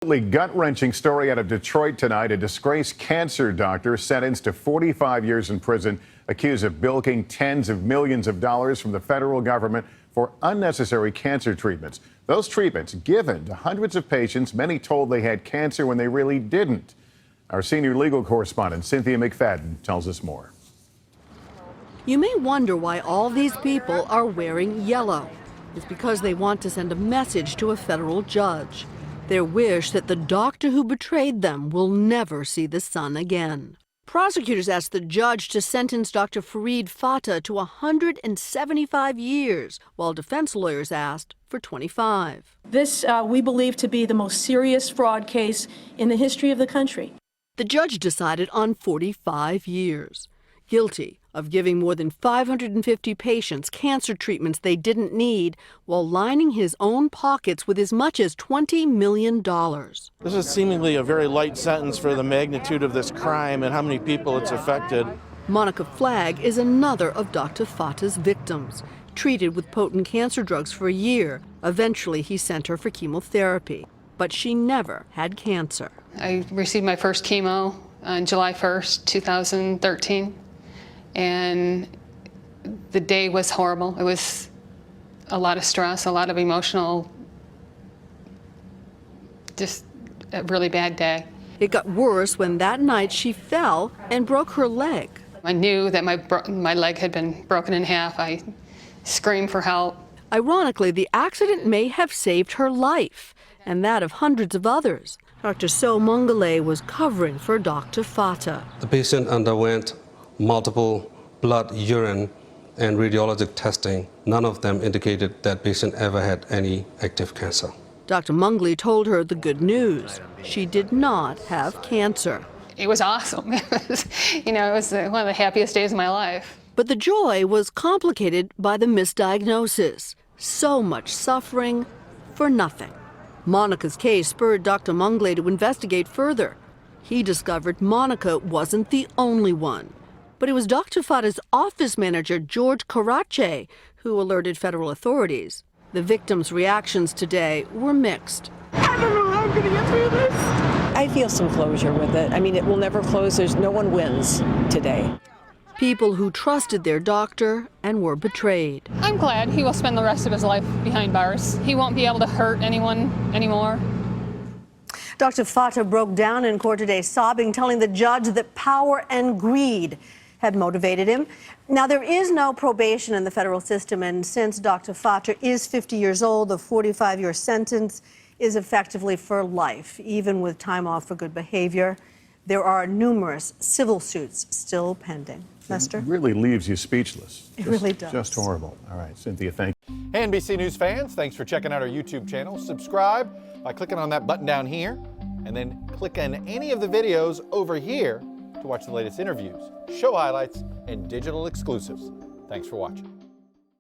Gut-wrenching story out of Detroit tonight. A disgraced cancer doctor sentenced to 45 years in prison, accused of bilking tens of millions of dollars from the federal government for unnecessary cancer treatments. Those treatments given to hundreds of patients, many told they had cancer when they really didn't. Our senior legal correspondent, Cynthia McFadden, tells us more. You may wonder why all these people are wearing yellow. It's because they want to send a message to a federal judge. Their wish that the doctor who betrayed them will never see the sun again. Prosecutors asked the judge to sentence Dr. Fareed Fatah to 175 years, while defense lawyers asked for 25. This we believe to be the most serious fraud case in the history of the country. The judge decided on 45 years. Guilty of giving more than 550 patients cancer treatments they didn't need while lining his own pockets with as much as $20 million. This is seemingly a very light sentence for the magnitude of this crime and how many people it's affected. Monica Flagg is another of Dr. Fatah's victims. Treated with potent cancer drugs for a year, eventually he sent her for chemotherapy. But she never had cancer. I received my first chemo on July 1st, 2013. And the day was horrible. It was a lot of stress, a lot of emotional, just a really bad day. It got worse when that night she fell and broke her leg. I knew that my leg had been broken in half. I screamed for help. Ironically, the accident may have saved her life and that of hundreds of others. Dr. So Mongale was covering for Dr. Fatah. The patient underwent multiple blood, urine, and radiologic testing. None of them indicated that patient ever had any active cancer. Dr. Mongale told her the good news. She did not have cancer. It was awesome. It was one of the happiest days of my life. But the joy was complicated by the misdiagnosis. So much suffering for nothing. Monica's case spurred Dr. Mongale to investigate further. He discovered Monica wasn't the only one. But it was Dr. Fatah's office manager, George Karache, who alerted federal authorities. The victims' reactions today were mixed. I don't know how I'm going to get through this. I feel some closure with it. I mean, it will never close. No one wins today. People who trusted their doctor and were betrayed. I'm glad he will spend the rest of his life behind bars. He won't be able to hurt anyone anymore. Dr. Fatah broke down in court today, sobbing, telling the judge that power and greed had motivated him. Now, there is no probation in the federal system, and since Dr. Fatah is 50 years old, the 45-year sentence is effectively for life, even with time off for good behavior. There are numerous civil suits still pending. Lester? It really leaves you speechless. It really does. Just horrible. All right, Cynthia, thank you. Hey, NBC News fans, thanks for checking out our YouTube channel. Subscribe by clicking on that button down here, and then click on any of the videos over here to watch the latest interviews, show highlights, and digital exclusives. Thanks for watching.